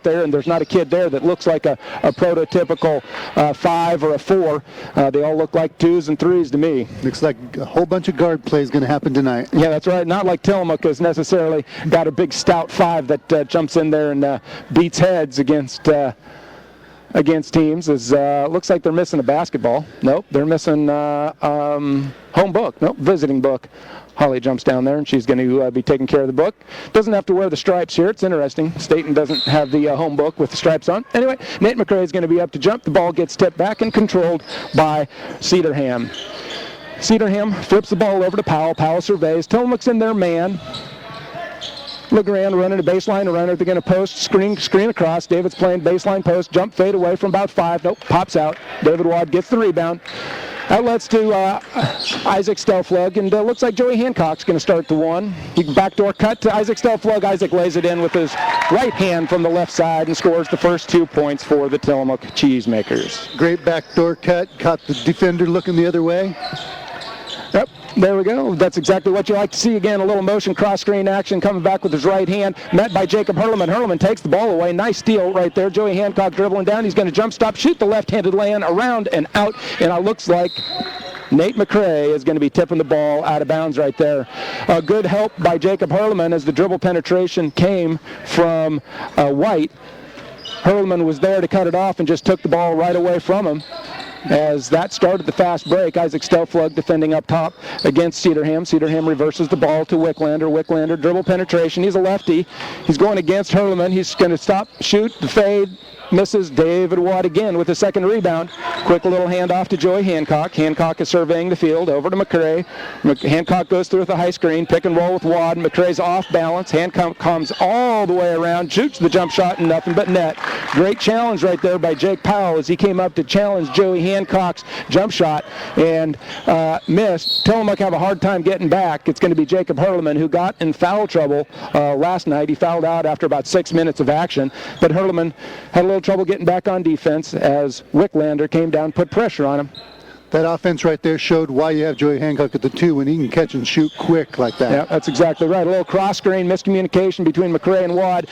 there, and there's not a kid there that looks like a prototypical 5 or a 4. They all look like 2s and 3s to me. Looks like a whole bunch of guard play is going to happen tonight. Yeah, that's right. Not like Tillamook has necessarily got a big stout 5 that jumps in there and beats heads against teams. Looks like they're missing a basketball. Nope, they're missing home book. Nope, visiting book. Holly jumps down there, and she's going to be taking care of the book. Doesn't have to wear the stripes here. It's interesting. Stayton doesn't have the home book with the stripes on. Anyway, Nate McRae is going to be up to jump. The ball gets tipped back and controlled by Cedarham. Cedarham flips the ball over to Powell. Powell surveys. Tillamook's in their man. LeGrand running a baseline runner. They're going to post, screen across. David's playing baseline post. Jump fade away from about 5. Nope, pops out. David Wad gets the rebound. Outlets to Isaac Stelflug, and looks like Joey Hancock's going to start the one. He backdoor cut to Isaac Stelflug. Isaac lays it in with his right hand from the left side and scores the first 2 points for the Tillamook Cheesemakers. Great backdoor cut. Caught the defender looking the other way. Yep, there we go. That's exactly what you like to see. Again, a little motion cross-screen action coming back with his right hand. Met by Jacob Hurleman. Hurleman takes the ball away. Nice steal right there. Joey Hancock dribbling down. He's going to jump stop, shoot the left-handed lay-in around and out. And it looks like Nate McRae is going to be tipping the ball out of bounds right there. A good help by Jacob Hurleman as the dribble penetration came from White. Hurleman was there to cut it off and just took the ball right away from him. As that started the fast break, Isaac Stelflug defending up top against Cedarham. Cedarham reverses the ball to Wicklander. Wicklander dribble penetration. He's a lefty. He's going against Hurleman. He's going to stop, shoot, the fade. Misses. David Watt again with the second rebound. Quick little handoff to Joey Hancock. Hancock is surveying the field. Over to McRae. Hancock goes through with a high screen. Pick and roll with Watt. McRae's off balance. Hancock comes all the way around. Shoots the jump shot and nothing but net. Great challenge right there by Jake Powell as he came up to challenge Joey Hancock's jump shot and missed. Tillamook have a hard time getting back. It's going to be Jacob Hurleman who got in foul trouble last night. He fouled out after about 6 minutes of action. But Hurleman had a little trouble getting back on defense as Wicklander came down, put pressure on him. That offense right there showed why you have Joey Hancock at the 2 when he can catch and shoot quick like that. Yeah, that's exactly right. A little cross-screen miscommunication between McRae and Wad.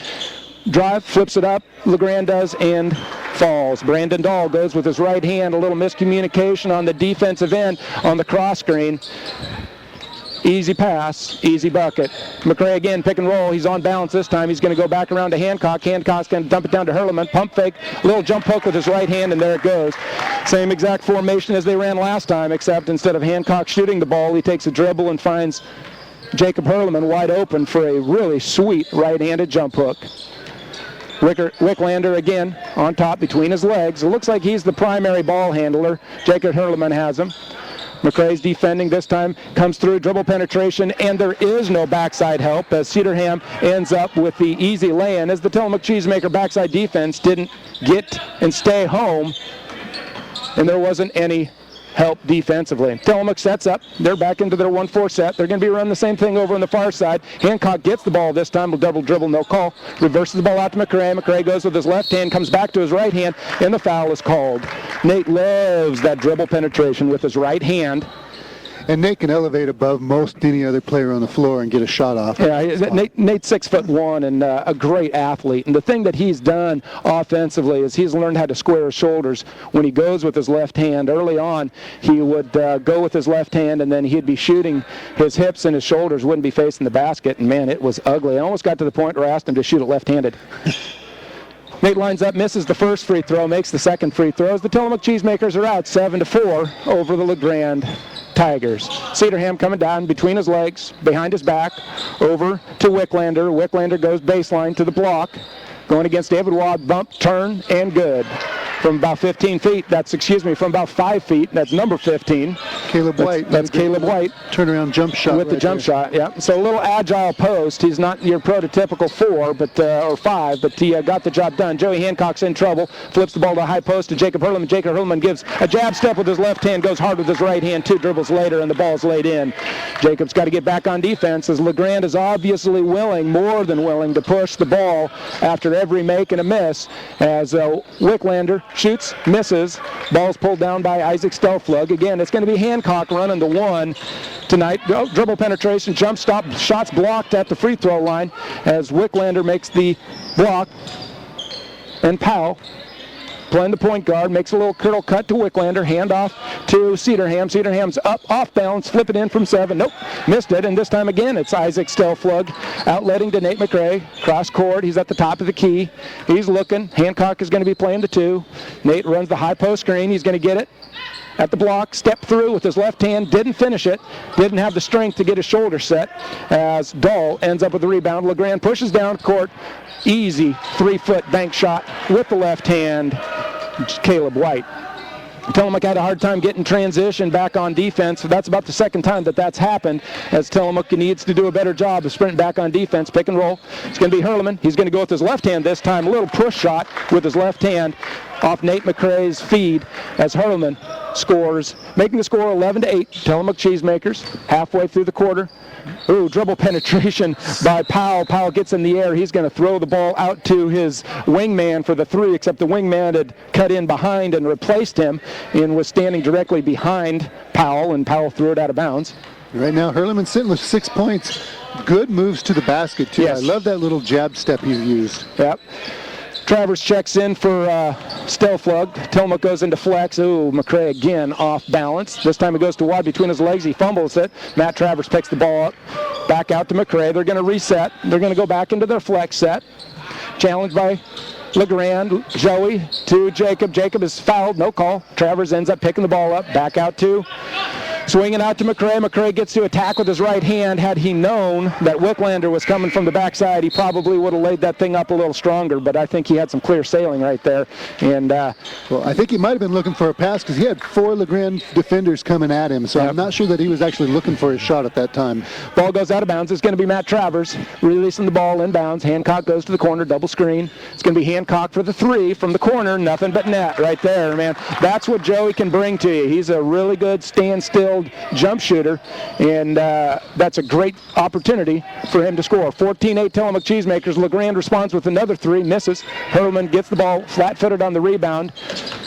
Drive, flips it up, LeGrand does, and falls. Brandon Dahl goes with his right hand. A little miscommunication on the defensive end on the cross-screen. Easy pass, easy bucket. McRae again, pick and roll. He's on balance this time. He's going to go back around to Hancock. Hancock's going to dump it down to Hurleman. Pump fake, little jump hook with his right hand, and there it goes. Same exact formation as they ran last time, except instead of Hancock shooting the ball, he takes a dribble and finds Jacob Hurleman wide open for a really sweet right-handed jump hook. Wicklander again on top between his legs. It looks like he's the primary ball handler. Jacob Hurleman has him. McRae's defending this time, comes through, dribble penetration, and there is no backside help as Cedarham ends up with the easy lay-in as the Tillamook Cheesemaker backside defense didn't get and stay home, and there wasn't any help defensively. Tillamook sets up. They're back into their 1-4 set. They're going to be running the same thing over on the far side. Hancock gets the ball this time. Will double dribble, no call. Reverses the ball out to McRae. McRae goes with his left hand, comes back to his right hand, and the foul is called. Nate loves that dribble penetration with his right hand. And Nate can elevate above most any other player on the floor and get a shot off. Yeah, Nate's 6'1" and a great athlete. And the thing that he's done offensively is he's learned how to square his shoulders when he goes with his left hand. Early on, he would go with his left hand, and then he'd be shooting. His hips and his shoulders wouldn't be facing the basket. And, man, it was ugly. I almost got to the point where I asked him to shoot it left-handed. Nate lines up, misses the first free throw, makes the second free throw. The Tillamook Cheesemakers are out 7-4 over the LeGrand Tigers. Cedarham coming down between his legs, behind his back, over to Wicklander. Wicklander goes baseline to the block. Going against David Waugh, bump, turn, and good. From about 15 feet, from about 5 feet, that's number 15. Caleb White. That's Caleb White. Turnaround jump shot. With the jump shot, yeah. So a little agile post. He's not your prototypical 4, or 5, but he got the job done. Joey Hancock's in trouble. Flips the ball to a high post to Jacob Hurleman. Jacob Hurleman gives a jab step with his left hand, goes hard with his right hand, 2 dribbles later, and the ball's laid in. Jacob's got to get back on defense as LeGrand is obviously willing, more than willing, to push the ball after every make and a miss as Wicklander shoots, misses. Ball's pulled down by Isaac Stelflug. Again, it's going to be Hancock running the 1 tonight. Dribble penetration, jump stop, shots blocked at the free throw line as Wicklander makes the block. and Powell playing the point guard, makes a little curl cut to Wicklander, handoff to Cedarham. Cedarham's up, off balance, flip it in from 7. Nope, missed it, and this time again it's Isaac Stelflug outletting to Nate McRae. Cross court, he's at the top of the key. He's looking. Hancock is going to be playing the 2. Nate runs the high post screen. He's going to get it at the block, step through with his left hand, didn't finish it, didn't have the strength to get his shoulder set as Dahl ends up with the rebound. LeGrand pushes down court, easy 3-foot bank shot with the left hand. Caleb White. Tillamook had a hard time getting transition back on defense. So that's about the second time that's happened, as Tillamook needs to do a better job of sprinting back on defense. Pick and roll. It's going to be Hurleman. He's going to go with his left hand this time. A little push shot with his left hand off Nate McRae's feed as Hurleman scores, making the score 11-8. Tillamook Cheesemakers halfway through the quarter. Ooh, dribble penetration by Powell. Powell gets in the air. He's going to throw the ball out to his wingman for the 3, except the wingman had cut in behind and replaced him and was standing directly behind Powell, and Powell threw it out of bounds. Right now, Hurleman's sitting with 6 points. Good moves to the basket, too. Yes. I love that little jab step he's used. Yep. Travers checks in for Stelflug. Tillamook goes into flex. Ooh, McRae again off balance. This time it goes to Watt between his legs. He fumbles it. Matt Travers picks the ball up. Back out to McRae. They're going to reset. They're going to go back into their flex set. Challenged by LeGrand. Joey to Jacob. Jacob is fouled. No call. Travers ends up picking the ball up. Back out to swinging out to McRae. McRae gets to attack with his right hand. Had he known that Wicklander was coming from the backside, he probably would have laid that thing up a little stronger, but I think he had some clear sailing right there. And well, I think he might have been looking for a pass because he had 4 LeGrand defenders coming at him, so I'm not sure that he was actually looking for his shot at that time. Ball goes out of bounds. It's going to be Matt Travers releasing the ball inbounds. Hancock goes to the corner, double screen. It's going to be Hancock for the 3 from the corner. Nothing but net right there, man. That's what Joey can bring to you. He's a really good standstill jump shooter, and that's a great opportunity for him to score. 14-8 Tillamook Cheesemakers. LeGrand responds with another 3, misses. Hurleman gets the ball flat-footed on the rebound.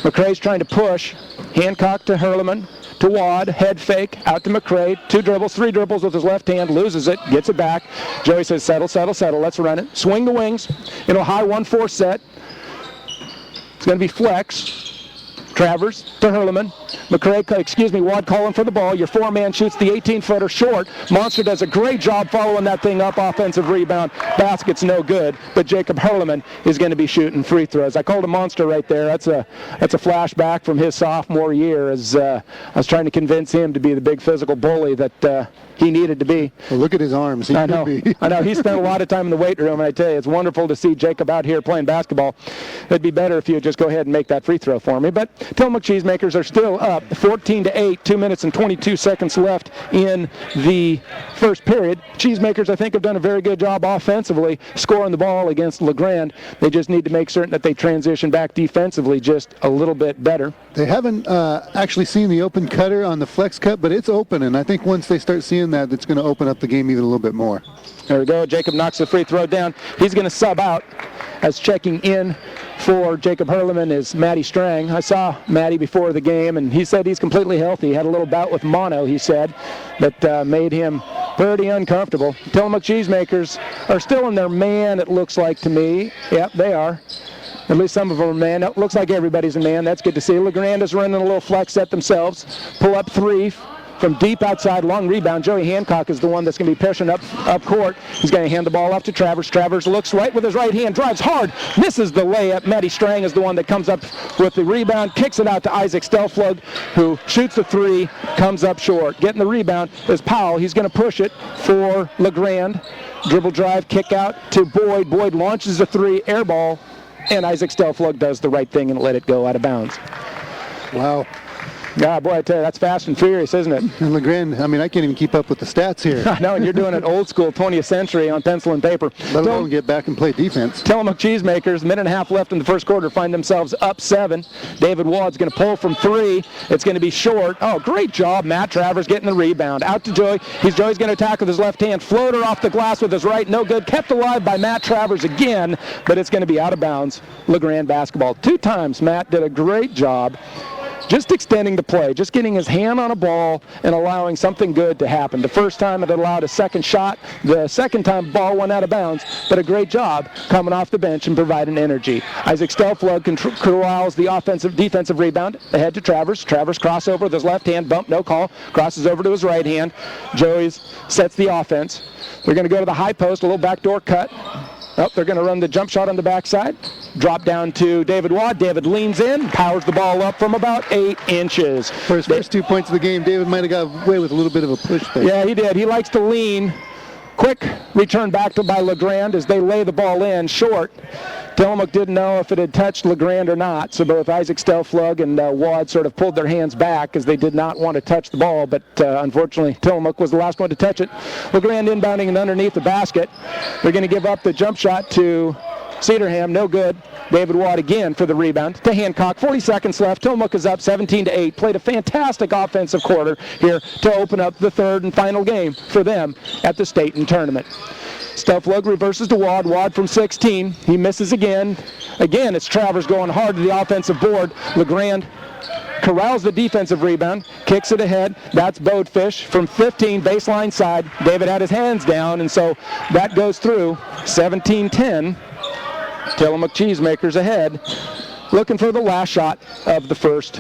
McRae's trying to push. Hancock to Hurleman, to Wad, head fake, out to McRae, 2 dribbles, 3 dribbles with his left hand, loses it, gets it back. Joey says, settle, settle, settle, let's run it. Swing the wings in a high 1-4 set. It's going to be flex. Travers to Hurleman. Wad calling for the ball. Your 4-man shoots the 18-footer short. Monster does a great job following that thing up. Offensive rebound. Basket's no good, but Jacob Hurleman is going to be shooting free throws. I called a monster right there. That's a flashback from his sophomore year, as I was trying to convince him to be the big physical bully that he needed to be. Well, look at his arms. I know. He spent a lot of time in the weight room, and I tell you, it's wonderful to see Jacob out here playing basketball. It'd be better if you would just go ahead and make that free throw for me. But Tillamook Cheesemakers are still up 14-8, 2 minutes and 22 seconds left in the first period. Cheesemakers, I think, have done a very good job offensively scoring the ball against LeGrand. They just need to make certain that they transition back defensively just a little bit better. They haven't actually seen the open cutter on the flex cut, but it's open, and I think once they start seeing that, it's going to open up the game even a little bit more. There we go. Jacob knocks the free throw down. He's going to sub out, as checking in for Jacob Hurleman is Matty Strang. I saw Matty before the game, and he said he's completely healthy. He had a little bout with mono, he said, that made him pretty uncomfortable. Tillamook Cheesemakers are still in their man, it looks like to me. Yep, they are. At least some of them are man. It looks like everybody's a man. That's good to see. LeGrand is running a little flex set themselves. Pull up 3 from deep outside, long rebound. Joey Hancock is the one that's going to be pushing up court. He's going to hand the ball off to Travers. Travers looks right with his right hand, drives hard, misses the layup. Matty Strang is the one that comes up with the rebound, kicks it out to Isaac Stelflug, who shoots the 3, comes up short. Getting the rebound is Powell. He's going to push it for LeGrand. Dribble drive, kick out to Boyd. Boyd launches a 3, air ball, and Isaac Stelflug does the right thing and let it go out of bounds. Wow. God, boy, I tell you, that's fast and furious, isn't it? And LeGrand, I mean, I can't even keep up with the stats here. I know, and you're doing it old school, 20th century on pencil and paper. Let alone get back and play defense. Tillamook Cheesemakers, minute and a half left in the first quarter, find themselves up 7. David Wad's going to pull from 3. It's going to be short. Oh, great job, Matt Travers getting the rebound. Out to Joey. Joey's going to attack with his left hand. Floater off the glass with his right. No good. Kept alive by Matt Travers again, but it's going to be out of bounds. LeGrand basketball. 2 times, Matt did a great job just extending the play, just getting his hand on a ball and allowing something good to happen. The first time it allowed a second shot. The second time the ball went out of bounds, but a great job coming off the bench and providing energy. Isaac Stelflug corrals the defensive rebound ahead to Travers. Travers crossover with his left hand, bump, no call, crosses over to his right hand. Joey sets the offense. They're going to go to the high post, a little backdoor cut. Oh, they're going to run the jump shot on the backside. Drop down to David Wadd. David leans in, powers the ball up from about 8 inches. For his first 2 points of the game, David might have got away with a little bit of a push there. Yeah, he did. He likes to lean. Quick return back by LeGrand as they lay the ball in short. Tillamook didn't know if it had touched LeGrand or not, so both Isaac Stelflug and Wadd sort of pulled their hands back as they did not want to touch the ball, but unfortunately Tillamook was the last one to touch it. LeGrand inbounding and underneath the basket. They're going to give up the jump shot to Cedarham, no good. David Wadd again for the rebound to Hancock. 40 seconds left. Tillamook is up 17-8. Played a fantastic offensive quarter here to open up the third and final game for them at the Stayton tournament. Stelflug reverses to Wadd. Wadd from 16. He misses again. Again, it's Travers going hard to the offensive board. LeGrand corrals the defensive rebound, kicks it ahead. That's Bodefish from 15, baseline side. David had his hands down, and so that goes through. 17-10. Tillamook Cheesemakers ahead, looking for the last shot of the first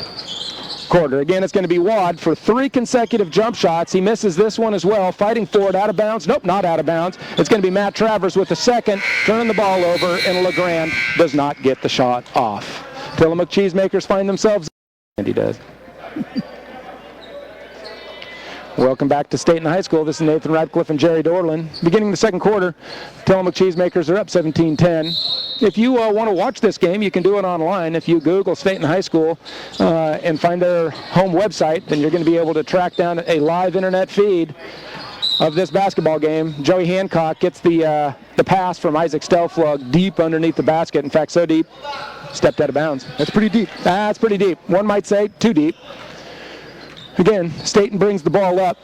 quarter. Again, it's going to be Wadd for 3 consecutive jump shots. He misses this one as well, fighting for it, out of bounds. Nope, not out of bounds. It's going to be Matt Travers with the second, turning the ball over, and LeGrand does not get the shot off. Tillamook Cheesemakers find themselves, and he does. Welcome back to Stayton High School. This is Nathan Radcliffe and Jerry Dorland. Beginning the second quarter, Tillamook Cheesemakers are up 17-10. If you want to watch this game, you can do it online. If you Google Stayton High School and find their home website, then you're going to be able to track down a live internet feed of this basketball game. Joey Hancock gets the pass from Isaac Stelflug deep underneath the basket. In fact, so deep, stepped out of bounds. That's pretty deep. That's pretty deep. One might say too deep. Again, Stayton brings the ball up.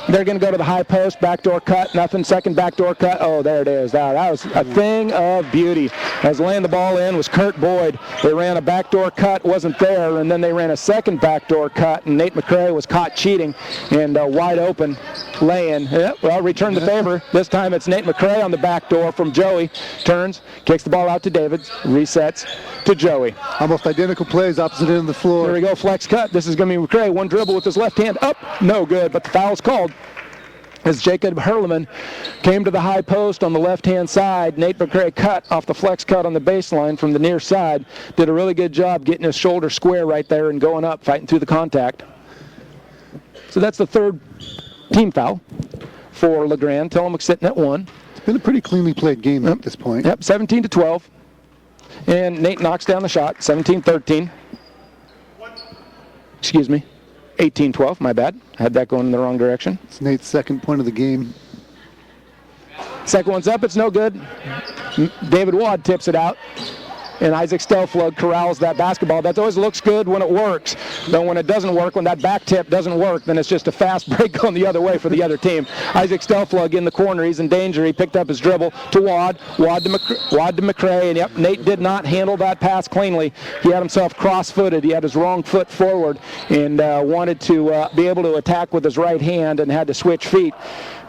They're going to go to the high post, backdoor cut, nothing, second backdoor cut. Oh, there it is. That was a thing of beauty. As laying the ball in was Kurt Boyd. They ran a backdoor cut, wasn't there, and then they ran a second backdoor cut, and Nate McCrae was caught cheating and wide open lay-in. Well, return the favor. This time it's Nate McCrae on the backdoor from Joey. Turns, kicks the ball out to David, resets to Joey. Almost identical plays, opposite end of the floor. Here we go, flex cut. This is going to be McCrae. One dribble with his left hand up. No good, but the foul's called as Jacob Herleman came to the high post on the left-hand side. Nate McCrae cut off the flex cut on the baseline from the near side. Did a really good job getting his shoulder square right there and going up, fighting through the contact. So that's the third team foul for LeGrand. Tillamook sitting at 1. It's been a pretty cleanly played game at this point. Yep, 17-12. And Nate knocks down the shot, 17-13. Excuse me. 18-12, my bad. Had that going in the wrong direction. It's Nate's second point of the game. Second one's up, it's no good. David Wadd tips it out. And Isaac Stelflug corrals that basketball. That always looks good when it works. Though when it doesn't work, when that back tip doesn't work, then it's just a fast break going the other way for the other team. Isaac Stelflug in the corner. He's in danger. He picked up his dribble to Wadd. Wadd to McCrae. And yep, Nate did not handle that pass cleanly. He had himself cross-footed. He had his wrong foot forward and wanted to be able to attack with his right hand and had to switch feet.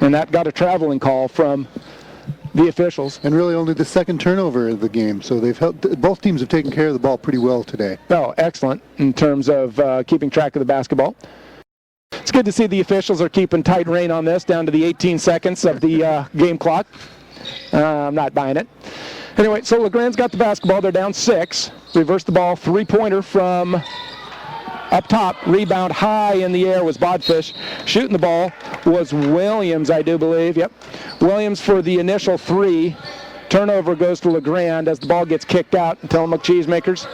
And that got a traveling call from the officials. And really only the second turnover of the game, so they've helped. Both teams have taken care of the ball pretty well today. Oh, excellent in terms of keeping track of the basketball. It's good to see the officials are keeping tight rein on this, down to the 18 seconds of the game clock. I'm not buying it. Anyway, so LeGrand's got the basketball. They're down 6. Reverse the ball, three-pointer from up top. Rebound high in the air was Bodfish. Shooting the ball was Williams, I do believe. Yep. Williams for the initial 3. Turnover goes to LeGrand as the ball gets kicked out. Tillamook Cheesemakers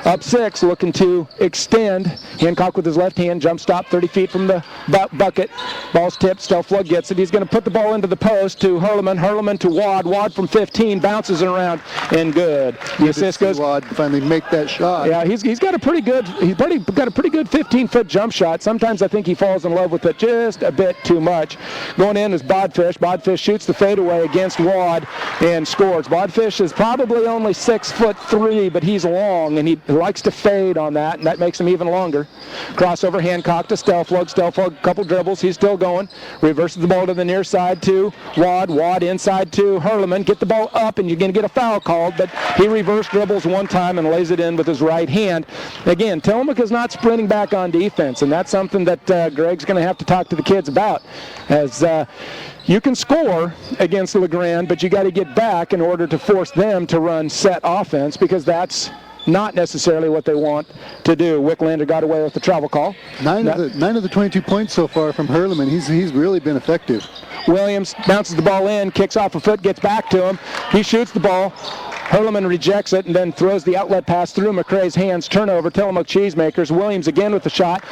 up 6, looking to extend. Hancock with his left hand, jump stop 30 feet from the bucket. Ball's tipped, Stelflug gets it. He's going to put the ball into the post to Herleman. Herleman to Wadd. Wadd from 15, bounces it around, and good. The assist goes. Wadd finally make that shot. Yeah, he's got a pretty good 15-foot jump shot. Sometimes I think he falls in love with it just a bit too much. Going in is Bodfish. Bodfish shoots the fadeaway against Wadd and scores. Bodfish is probably only 6'3", but he's long, and likes to fade on that, and that makes him even longer. Crossover, Hancock to Stelflug. Stelflug, couple dribbles. He's still going. Reverses the ball to the near side to Wad. Wad inside to Hurleman. Get the ball up, and you're going to get a foul called, but he reverse dribbles one time and lays it in with his right hand. Again, Tillamook is not sprinting back on defense, and that's something that Greg's going to have to talk to the kids about. As you can score against LeGrand, but you got to get back in order to force them to run set offense, because that's not necessarily what they want to do. Wicklander got away with the travel call. Nine of the 22 points so far from Hurleman. He's really been effective. Williams bounces the ball in, kicks off a foot, gets back to him. He shoots the ball. Hurleman rejects it and then throws the outlet pass through McCrae's hands. Turnover, Tillamook Cheesemakers. Williams again with the shot.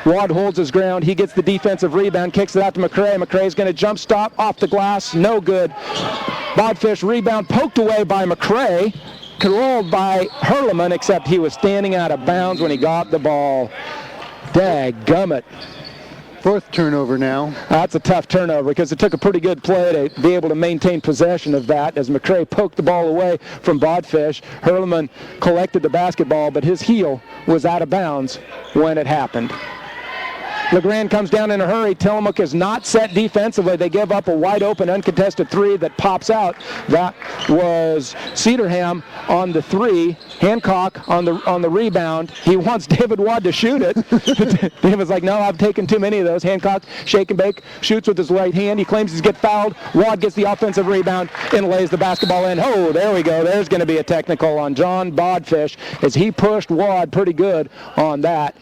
Wad holds his ground. He gets the defensive rebound, kicks it out to McCrae. McCrae's going to jump stop off the glass. No good. Bodfish rebound poked away by McCrae. Controlled by Hurleman, except he was standing out of bounds when he got the ball. Dadgummit. Fourth turnover now. That's a tough turnover because it took a pretty good play to be able to maintain possession of that as McCrae poked the ball away from Bodfish. Hurleman collected the basketball, but his heel was out of bounds when it happened. LeGrand comes down in a hurry. Tillamook is not set defensively. They give up a wide open uncontested three that pops out. That was Cedarham on the three. Hancock on the rebound. He wants David Wad to shoot it. David's like, no, I've taken too many of those. Hancock, shake and bake, shoots with his right hand. He claims he's get fouled. Wad gets the offensive rebound and lays the basketball in. Oh, there we go. There's going to be a technical on John Bodfish as he pushed Wad pretty good on that.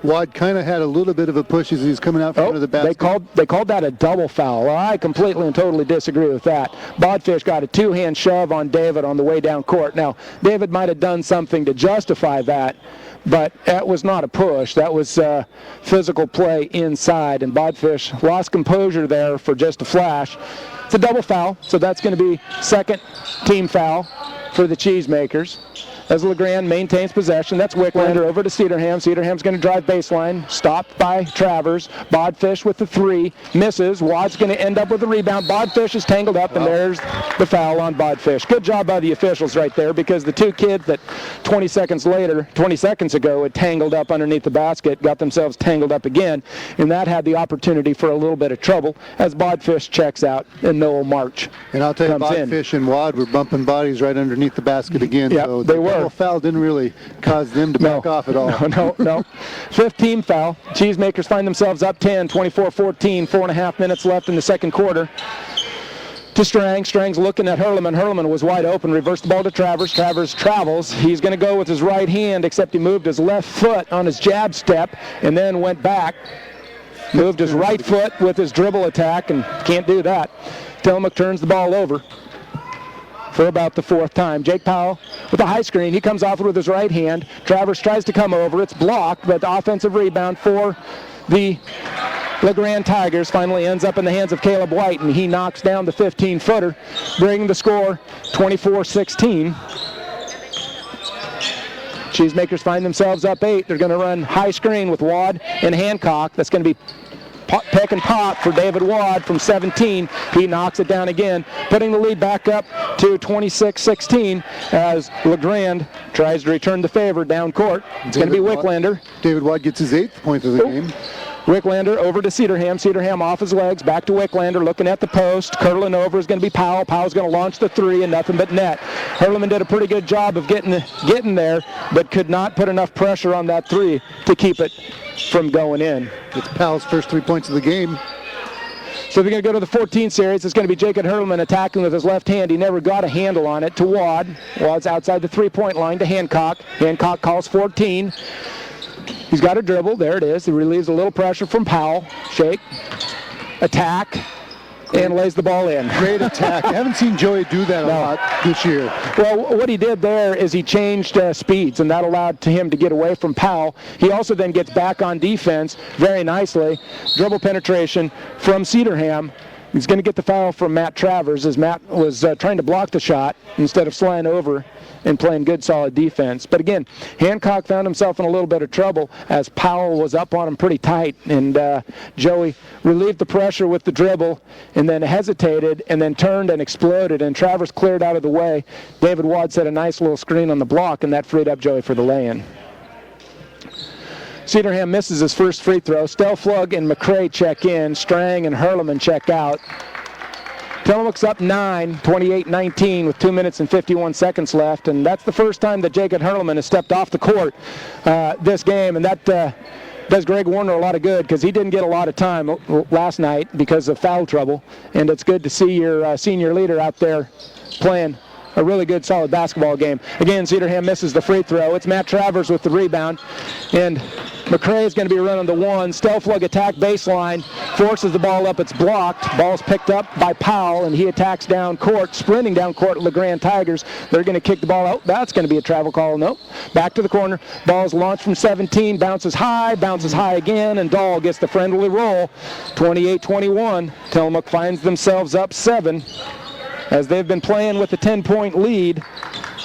Wad kind of had a little bit of a push as he was coming out from under the basket. They called that a double foul. Well, I completely and totally disagree with that. Bodfish got a two-hand shove on David on the way down court. Now, David might have done something to justify that, but that was not a push. That was physical play inside, and Bodfish lost composure there for just a flash. It's a double foul, so that's going to be second team foul for the Cheesemakers. As LeGrand maintains possession, that's Wicklander over to Cedarham. Cedarham's going to drive baseline, stopped by Travers. Bodfish with the three, misses. Wad's going to end up with the rebound. Bodfish is tangled up, and there's the foul on Bodfish. Good job by the officials right there, because the two kids that 20 seconds ago had tangled up underneath the basket got themselves tangled up again, and that had the opportunity for a little bit of trouble as Bodfish checks out and Noel March. And I'll tell you, Bodfish and Wad were bumping bodies right underneath the basket again. Yeah, so they were. The foul didn't really cause them to back off at all. No. Fifth team foul. Cheesemakers find themselves up 10, 24-14, 4.5 minutes left in the second quarter. To Strang. Strang's looking at Hurleman. Hurleman was wide open. Reversed the ball to Travers. Travers travels. He's going to go with his right hand, except he moved his left foot on his jab step and then went back. Moved his right foot with his dribble attack and can't do that. Tillamook turns the ball over for about the fourth time. Jake Powell with a high screen. He comes off it with his right hand. Travers tries to come over. It's blocked, but the offensive rebound for the LeGrand Tigers finally ends up in the hands of Caleb White, and he knocks down the 15-footer, bringing the score 24-16. Cheesemakers find themselves up 8. They're going to run high screen with Wad and Hancock. That's going to be pick and pop for David Wad from 17. He knocks it down again, putting the lead back up to 26-16 as LeGrand tries to return the favor down court. It's going to be Wicklander. David Wad gets his 8th point of the game. Wicklander over to Cedarham. Cedarham off his legs, back to Wicklander, looking at the post. Curling over is going to be Powell. Powell's going to launch the three and nothing but net. Hurleman did a pretty good job of getting there, but could not put enough pressure on that three to keep it from going in. It's Powell's first 3 points of the game. So they're going to go to the 14 series. It's going to be Jacob Hurleman attacking with his left hand. He never got a handle on it to Wad. Wad's outside the three-point line to Hancock. Hancock calls 14. He's got a dribble. There it is. He relieves a little pressure from Powell. Shake. Attack. And lays the ball in. Great attack. I haven't seen Joey do that a lot this year. Well, what he did there is he changed speeds, and that allowed him to get away from Powell. He also then gets back on defense very nicely. Dribble penetration from Cedarham. He's going to get the foul from Matt Travers as Matt was trying to block the shot instead of sliding over and playing good, solid defense. But again, Hancock found himself in a little bit of trouble as Powell was up on him pretty tight, and Joey relieved the pressure with the dribble and then hesitated and then turned and exploded, and Travers cleared out of the way. David Wadd set a nice little screen on the block, and that freed up Joey for the lay-in. Cedarham misses his first free throw. Stelflug and McCray check in. Strang and Hurleman check out. Tillamook's up 9, 28-19 with 2 minutes and 51 seconds left, and that's the first time that Jacob Hurleman has stepped off the court this game, and that does Greg Warner a lot of good because he didn't get a lot of time last night because of foul trouble, and it's good to see your senior leader out there playing a really good, solid basketball game. Again, Cedarham misses the free throw. It's Matt Travers with the rebound, and McCray is going to be running the one. Stelflug attack baseline, forces the ball up. It's blocked. Ball's picked up by Powell, and he attacks down court, sprinting down court at LeGrand Tigers. They're going to kick the ball out. That's going to be a travel call. Nope. Back to the corner. Ball's launched from 17, bounces high again, and Dahl gets the friendly roll. 28-21. Tillamook finds themselves up 7 as they've been playing with a 10-point lead,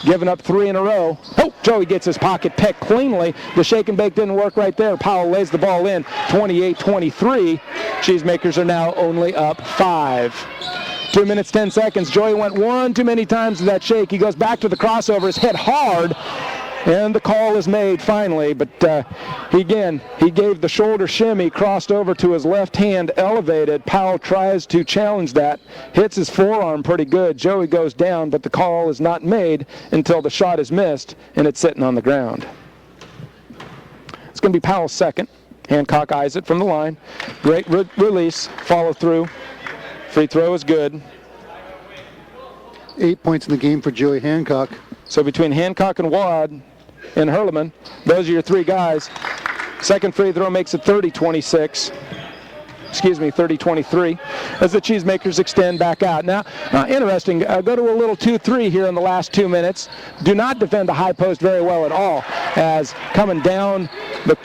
giving up 3 in a row. Oh, Joey gets his pocket picked cleanly. The shake and bake didn't work right there. Powell lays the ball in. 28-23. Cheesemakers are now only up 5. 2 minutes, 10 seconds. Joey went one too many times with that shake. He goes back to the crossover. It's hit hard, and the call is made finally. But he gave the shoulder shimmy, crossed over to his left hand, elevated. Powell tries to challenge that, hits his forearm pretty good. Joey goes down, but the call is not made until the shot is missed, and it's sitting on the ground. It's going to be Powell's second. Hancock eyes it from the line. Great release, follow through. Free throw is good. 8 points in the game for Joey Hancock. So between Hancock and Wadd and Hurleman, those are your 3 guys. Second free throw makes it 30-23 as the Cheesemakers extend back out. Now, interesting, go to a little 2-3 here in the last 2 minutes. Do not defend the high post very well at all, as coming down the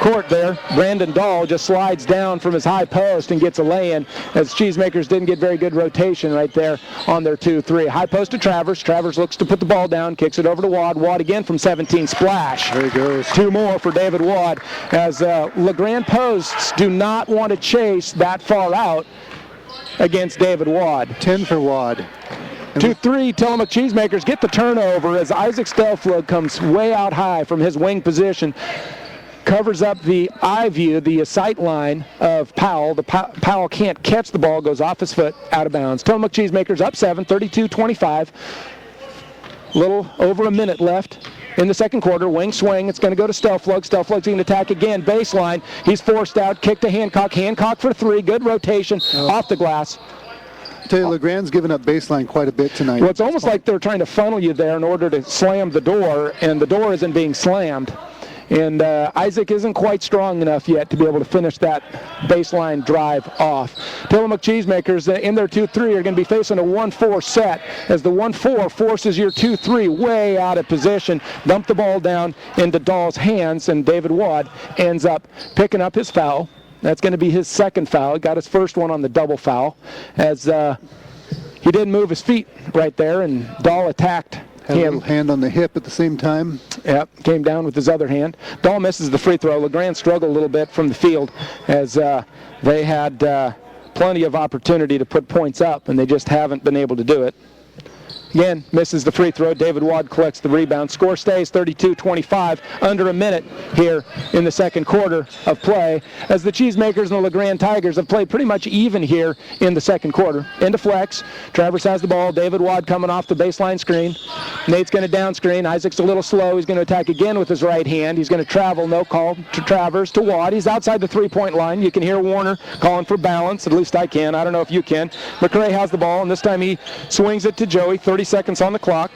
court there, Brandon Dahl just slides down from his high post and gets a lay-in, as Cheesemakers didn't get very good rotation right there on their 2-3. High post to Travers. Travers looks to put the ball down, kicks it over to Wadd. Wadd again from 17, splash. There he goes. 2 more for David Wadd, as LeGrand posts do not want to chase that far out against David Wadd. 10 for Wadd. 2-3, Tillamook Cheesemakers get the turnover as Isaac Stelflug comes way out high from his wing position. Covers up the eye view, the sight line of Powell. Powell can't catch the ball, goes off his foot, out of bounds. Tillamook Cheesemakers up 7, 32-25. Little over a minute left in the second quarter. Wing swing, it's going to go to Stelflug. Stelflug's going to attack again, baseline. He's forced out, kick to Hancock. Hancock for 3, good rotation, off the glass. I tell you, LeGrand's given up baseline quite a bit tonight. Well, it's almost like they're trying to funnel you there in order to slam the door, and the door isn't being slammed. And Isaac isn't quite strong enough yet to be able to finish that baseline drive off. Tillamook Cheesemakers in their 2-3 are going to be facing a 1-4 set, as the 1-4 forces your 2-3 way out of position. Dump the ball down into Dahl's hands, and David Wadd ends up picking up his foul. That's going to be his second foul. He got his first one on the double foul, as he didn't move his feet right there, and Dahl attacked Had a little hand on the hip at the same time. Yep, came down with his other hand. Dahl misses the free throw. LeGrand struggled a little bit from the field, as they had plenty of opportunity to put points up, and they just haven't been able to do it. Again, misses the free throw. David Wadd collects the rebound. Score stays 32-25, under a minute here in the second quarter of play, as the Cheesemakers and the LeGrand Tigers have played pretty much even here in the second quarter. Into flex. Travers has the ball. David Wadd coming off the baseline screen. Nate's going to down screen. Isaac's a little slow. He's going to attack again with his right hand. He's going to travel. No call to Travers to Wadd. He's outside the three-point line. You can hear Warner calling for balance. At least I can. I don't know if you can. McCray has the ball, and this time he swings it to Joey. 30 seconds on the clock.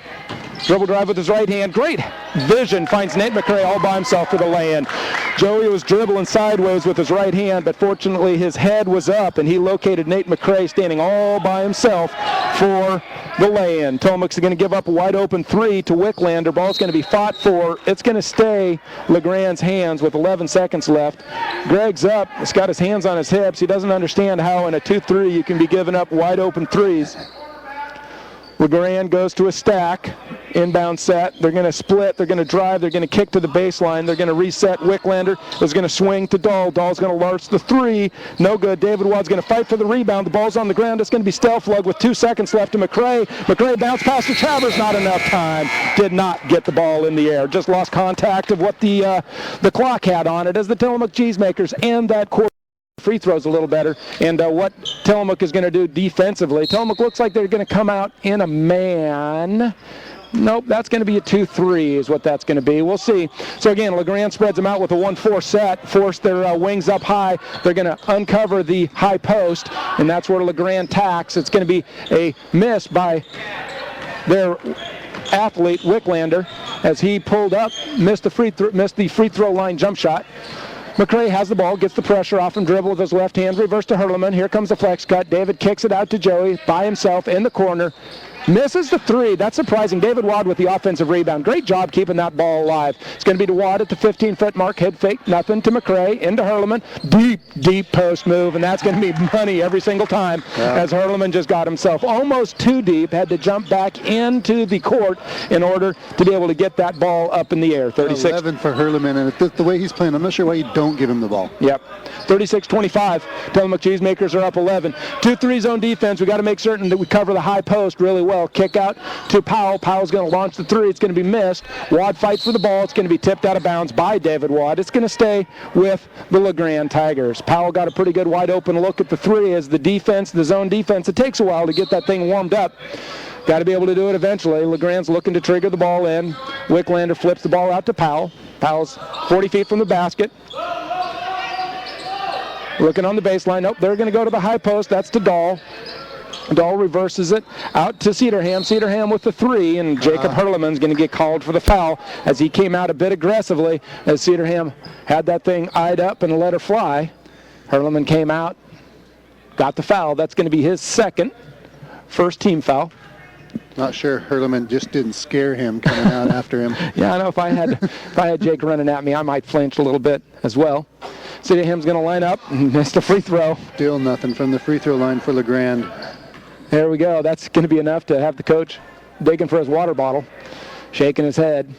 Dribble drive with his right hand. Great vision. Finds Nate McCray all by himself for the lay-in. Joey was dribbling sideways with his right hand, but fortunately his head was up, and he located Nate McCray standing all by himself for the lay-in. Tillamook's going to give up a wide-open three to Wicklander. Ball's going to be fought for. It's going to stay LeGrand's hands with 11 seconds left. Greg's up. He's got his hands on his hips. He doesn't understand how in a 2-3 you can be giving up wide-open threes. LeGrand goes to a stack, inbound set. They're going to split. They're going to drive. They're going to kick to the baseline. They're going to reset. Wicklander is going to swing to Dahl. Dahl's going to lurch the three. No good. David Wadd's going to fight for the rebound. The ball's on the ground. It's going to be Stelflug with 2 seconds left to McCray. McCray bounced past to Travers. Not enough time. Did not get the ball in the air. Just lost contact of what the clock had on it as the Tillamook Cheesemakers and that quarter free throws a little better. And what Tillamook is going to do defensively, Tillamook looks like they're going to come out in a man. Nope, that's going to be a 2-3 is what that's going to be. We'll see. So again, LeGrand spreads them out with a 1-4 set, force their wings up high. They're going to uncover the high post, and that's where LeGrand tacks. It's going to be a miss by their athlete, Wicklander, as he pulled up, missed the free throw line jump shot. McCray has the ball, gets the pressure off him, dribble with his left hand, reverse to Hurleman. Here comes the flex cut. David kicks it out to Joey by himself in the corner. Misses the three. That's surprising. David Wadd with the offensive rebound. Great job keeping that ball alive. It's going to be to Wadd at the 15-foot mark. Head fake, nothing to McCray. Into Hurleman. Deep post move, and that's going to be money every single time as Hurleman just got himself almost too deep. Had to jump back into the court in order to be able to get that ball up in the air. 36. 11 for Hurleman, and the way he's playing, I'm not sure why you don't give him the ball. Yep. 36-25. Tillamook Cheesemakers are up 11. 2-3 zone defense. We got to make certain that we cover the high post really well. Kick out to Powell. Powell's going to launch the three. It's going to be missed. Wadd fights for the ball. It's going to be tipped out of bounds by David Wadd. It's going to stay with the LeGrand Tigers. Powell got a pretty good wide open look at the three as the defense, the zone defense, it takes a while to get that thing warmed up. Got to be able to do it eventually. LeGrand's looking to trigger the ball in. Wicklander flips the ball out to Powell. Powell's 40 feet from the basket. Looking on the baseline. Nope, they're going to go to the high post. That's to Dahl. Dahl reverses it out to Cedarham. Cedarham with the three, and Jacob Hurleman's going to get called for the foul as he came out a bit aggressively as Cedarham had that thing eyed up and let her fly. Hurleman came out, got the foul. That's going to be his first team foul. Not sure Hurleman just didn't scare him coming out after him. Yeah, I know if I had Jake running at me, I might flinch a little bit as well. Cedarham's going to line up and missed a free throw. Still nothing from the free throw line for LeGrand. There we go. That's going to be enough to have the coach digging for his water bottle, shaking his head.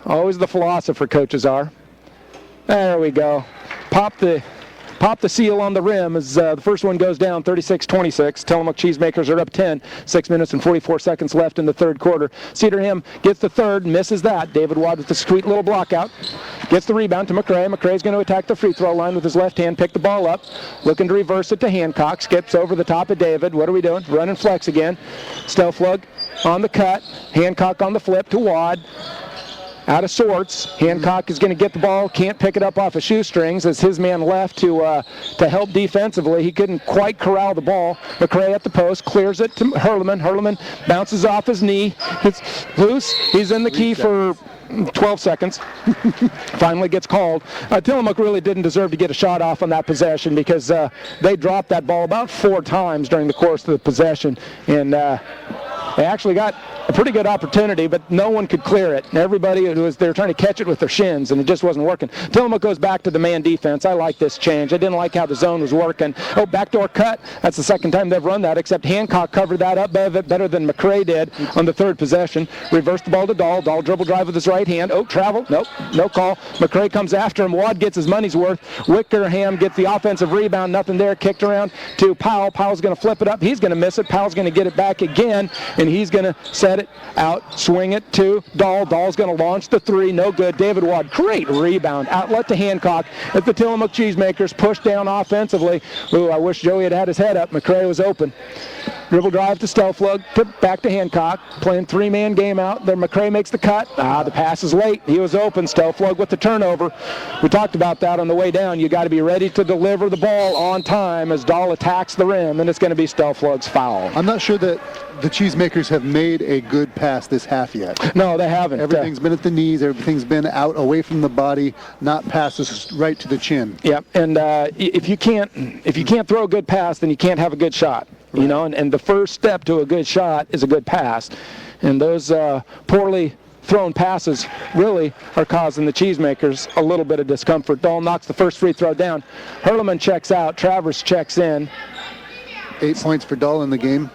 Always the philosopher coaches are. There we go. Pop the seal on the rim as the first one goes down, 36-26. Tillamook Cheesemakers are up 10. 6 minutes and 44 seconds left in the third quarter. Cedarham gets the third, misses that. David Wadd with the sweet little block out. Gets the rebound to McCray. McCray's going to attack the free throw line with his left hand, pick the ball up. Looking to reverse it to Hancock. Skips over the top of David. What are we doing? Run and flex again. Stelflug on the cut. Hancock on the flip to Wadd. Out of sorts. Hancock is going to get the ball, can't pick it up off of shoestrings as his man left to help defensively. He couldn't quite corral the ball. McCray at the post, clears it to Hurleman. Hurleman bounces off his knee. It's loose. He's in the key for 12 seconds. Finally gets called. Tillamook really didn't deserve to get a shot off on that possession because they dropped that ball about 4 times during the course of the possession. And they actually got a pretty good opportunity, but no one could clear it. Everybody they were trying to catch it with their shins, and it just wasn't working. Tillamook goes back to the man defense. I like this change. I didn't like how the zone was working. Oh, backdoor cut. That's the second time they've run that, except Hancock covered that up better than McCray did on the third possession. Reversed the ball to Dahl. Dahl dribble drive with his right hand. Oh, travel. Nope, no call. McCray comes after him. Wadd gets his money's worth. Wickerham gets the offensive rebound. Nothing there. Kicked around to Powell. Powell's going to flip it up. He's going to miss it. Powell's going to get it back again, and he's going to set it out, swing it to Dahl. Dahl's going to launch the three. No good. David Wadd, great rebound. Outlet to Hancock. At the Tillamook Cheesemakers, push down offensively. Ooh, I wish Joey had his head up. McCray was open. Dribble drive to Stelflug, back to Hancock, playing three-man game out. There McCray makes the cut. The pass is late. He was open. Stelflug with the turnover. We talked about that on the way down. You got to be ready to deliver the ball on time as Dahl attacks the rim, and it's going to be Stelflug's foul. I'm not sure that the Cheesemakers have made a good pass this half yet. No, they haven't. Everything's been at the knees. Everything's been out away from the body, not passes right to the chin. Yep, and if you can't throw a good pass, then you can't have a good shot. You know, and the first step to a good shot is a good pass. And those poorly thrown passes really are causing the Cheesemakers a little bit of discomfort. Dahl knocks the first free throw down. Hurleman checks out. Travers checks in. 8 points for Dahl in the game.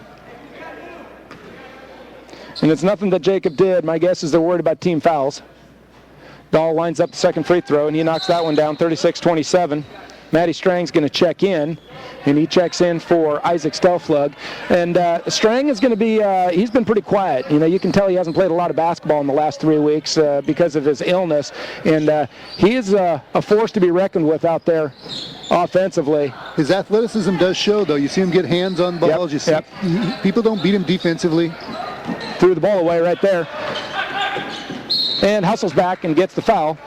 And it's nothing that Jacob did. My guess is they're worried about team fouls. Dahl lines up the second free throw, and he knocks that one down, 36-27. Matty Strang's going to check in, and he checks in for Isaac Stelflug. And Strang is going to be, he's been pretty quiet. You know, you can tell he hasn't played a lot of basketball in the last 3 weeks because of his illness. And he is a force to be reckoned with out there offensively. His athleticism does show, though. You see him get hands on balls. You see people don't beat him defensively. Threw the ball away right there. And hustles back and gets the foul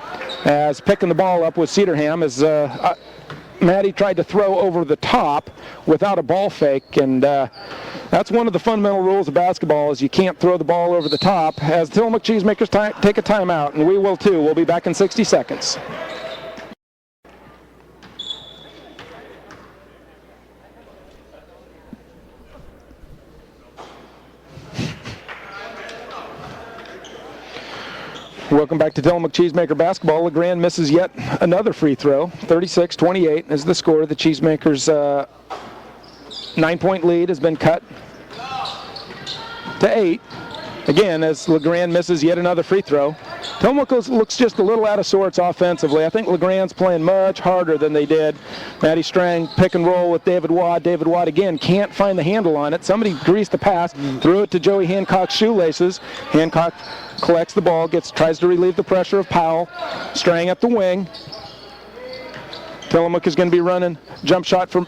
as picking the ball up with Cedarham as Matty tried to throw over the top without a ball fake, and that's one of the fundamental rules of basketball is you can't throw the ball over the top. As Tillamook Cheesemakers take a timeout, and we will too. We'll be back in 60 seconds. Welcome back to Tillamook Cheesemaker Basketball. LeGrand misses yet another free throw. 36-28 is the score. The Cheesemakers' 9-point lead has been cut to 8. Again, as LeGrand misses yet another free throw. Tillamook looks just a little out of sorts offensively. I think LeGrand's playing much harder than they did. Matty Strang pick and roll with David Wad. David Wad again can't find the handle on it. Somebody greased the pass, threw it to Joey Hancock's shoelaces. Hancock collects the ball, tries to relieve the pressure of Powell. Strang at the wing. Tillamook is going to be running jump shot from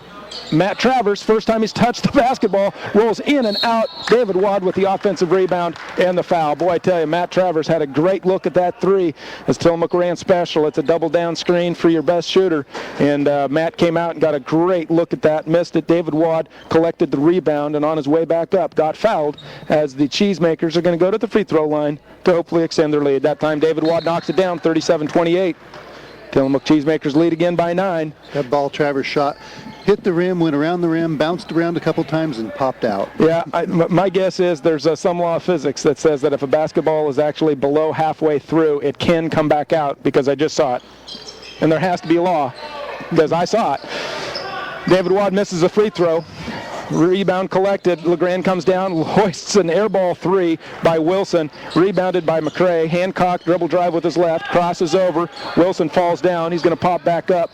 Matt Travers. First time he's touched the basketball, rolls in and out. David Wad with the offensive rebound and the foul. Boy, I tell you, Matt Travers had a great look at that three as Tillamook ran special. It's a double down screen for your best shooter, and Matt came out and got a great look at that, missed it. David Wad collected the rebound and on his way back up got fouled as the Cheesemakers are going to go to the free throw line to hopefully extend their lead. That time David Wad knocks it down, 37-28. Tillamook Cheesemakers lead again by 9. That ball Travers shot hit the rim, went around the rim, bounced around a couple times, and popped out. Yeah, my guess is there's some law of physics that says that if a basketball is actually below halfway through, it can come back out, because I just saw it. And there has to be a law, because I saw it. David Wad misses a free throw. Rebound collected. LeGrand comes down, hoists an air ball three by Wilson. Rebounded by McCray. Hancock dribble drive with his left, crosses over. Wilson falls down. He's going to pop back up.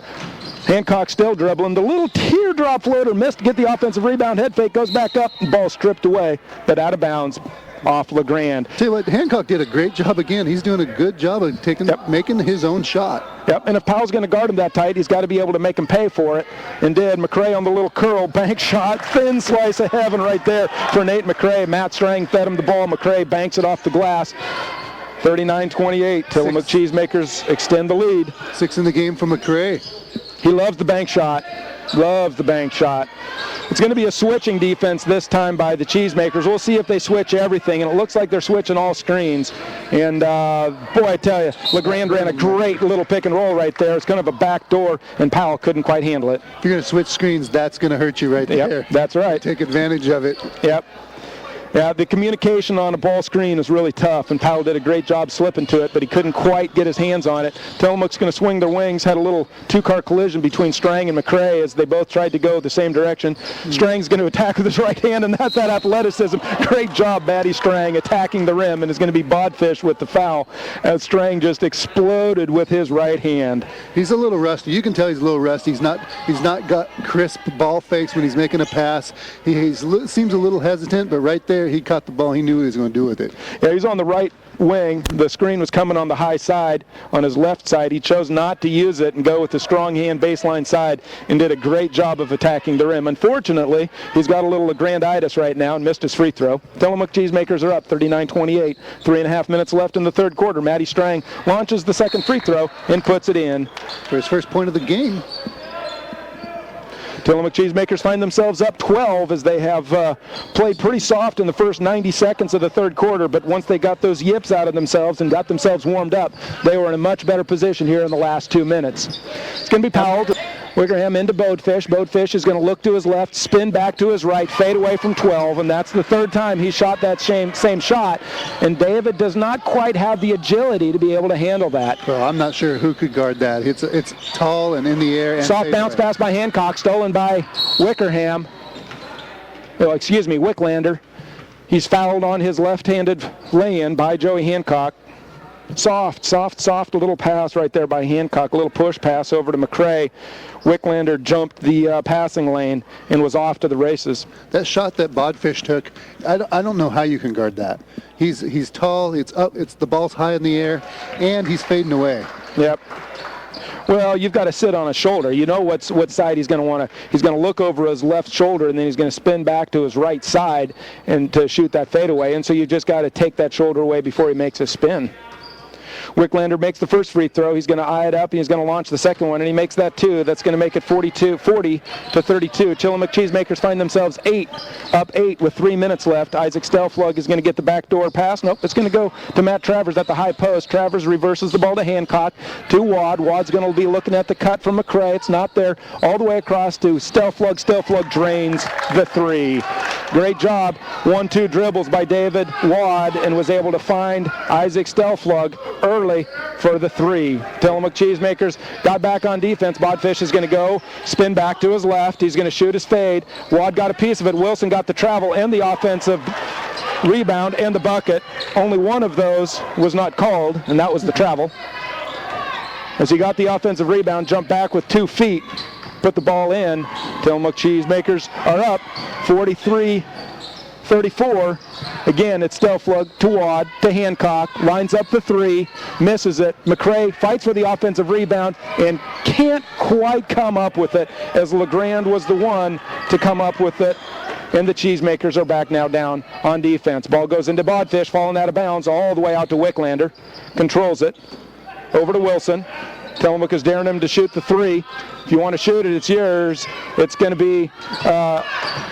Hancock still dribbling. The little teardrop floater missed to get the offensive rebound. Head fake goes back up. Ball stripped away, but out of bounds off LeGrand. Tell you what, Hancock did a great job again. He's doing a good job of making his own shot. Yep, and if Powell's going to guard him that tight, he's got to be able to make him pay for it. And did. McCray on the little curl, bank shot, thin slice of heaven right there for Nate McCray. Matt Strang fed him the ball. McCray banks it off the glass. 39-28. Tillamook Cheesemakers extend the lead. 6 in the game for McCray. He loves the bank shot. Loves the bank shot. It's going to be a switching defense this time by the Cheesemakers. We'll see if they switch everything, and it looks like they're switching all screens. And, boy, I tell you, LeGrand ran a great little pick and roll right there. It's kind of a back door, and Powell couldn't quite handle it. If you're going to switch screens, that's going to hurt you right there. Yep, that's right. Take advantage of it. Yep. Yeah, the communication on a ball screen is really tough, and Powell did a great job slipping to it, but he couldn't quite get his hands on it. Tillamook's going to swing their wings, had a little two-car collision between Strang and McCray as they both tried to go the same direction. Strang's going to attack with his right hand, and that's that athleticism. Great job, Matty Strang, attacking the rim, and is going to be Bodfish with the foul as Strang just exploded with his right hand. He's a little rusty. You can tell he's a little rusty. He's not got crisp ball fakes when he's making a pass. He seems a little hesitant, but right there, he caught the ball. He knew what he was going to do with it. Yeah, he's on the right wing. The screen was coming on the high side, on his left side. He chose not to use it and go with the strong hand baseline side and did a great job of attacking the rim. Unfortunately, he's got a little Granditis right now and missed his free throw. Tillamook Cheesemakers are up 39-28. 3.5 minutes left in the third quarter. Matty Strang launches the second free throw and puts it in. For his first point of the game. Tillamook Cheesemakers find themselves up 12 as they have played pretty soft in the first 90 seconds of the third quarter, but once they got those yips out of themselves and got themselves warmed up, they were in a much better position here in the last 2 minutes. It's going to be Powell. Wickerham into Bodefish. Bodefish is going to look to his left, spin back to his right, fade away from 12, and that's the third time he shot that same shot. And David does not quite have the agility to be able to handle that. Well, I'm not sure who could guard that. It's tall and in the air. And soft bounce pass by Hancock, stolen by Wickerham. Oh, excuse me, Wicklander. He's fouled on his left-handed lay-in by Joey Hancock. Soft little pass right there by Hancock, a little push pass over to McCray. Wicklander jumped the passing lane and was off to the races. That shot that Bodefish took, I don't know how you can guard that. He's tall, it's up, the ball's high in the air, and he's fading away. Yep. Well, you've got to sit on his shoulder. You know what side he's going to want to. He's going to look over his left shoulder, and then he's going to spin back to his right side and to shoot that fadeaway. And so you just got to take that shoulder away before he makes a spin. Wicklander makes the first free throw. He's going to eye it up, and he's going to launch the second one, and he makes that two. That's going to make it 40-32. Tillamook Cheesemakers find themselves up 8 with 3 minutes left. Isaac Stelflug is going to get the backdoor pass. Nope, it's going to go to Matt Travers at the high post. Travers reverses the ball to Hancock, to Wad. Wad's going to be looking at the cut from McCray. It's not there. All the way across to Stelflug. Stelflug drains the three. Great job. 1-2 dribbles by David Wad and was able to find Isaac Stelflug early for the three. Tillamook Cheesemakers got back on defense. Bodefish is going to go spin back to his left. He's going to shoot his fade. Wad got a piece of it. Wilson got the travel and the offensive rebound and the bucket. Only one of those was not called, and that was the travel. As he got the offensive rebound, jumped back with 2 feet, put the ball in. Tillamook Cheesemakers are up 43-34. Again, it's Stelflug to Wad to Hancock, lines up the three, misses it. McCray fights for the offensive rebound and can't quite come up with it, as LeGrand was the one to come up with it. And the Cheesemakers are back now down on defense. Ball goes into Bodefish, falling out of bounds all the way out to Wicklander. Controls it. Over to Wilson. Tillamook is daring him to shoot the three. If you want to shoot it, it's yours. It's going to be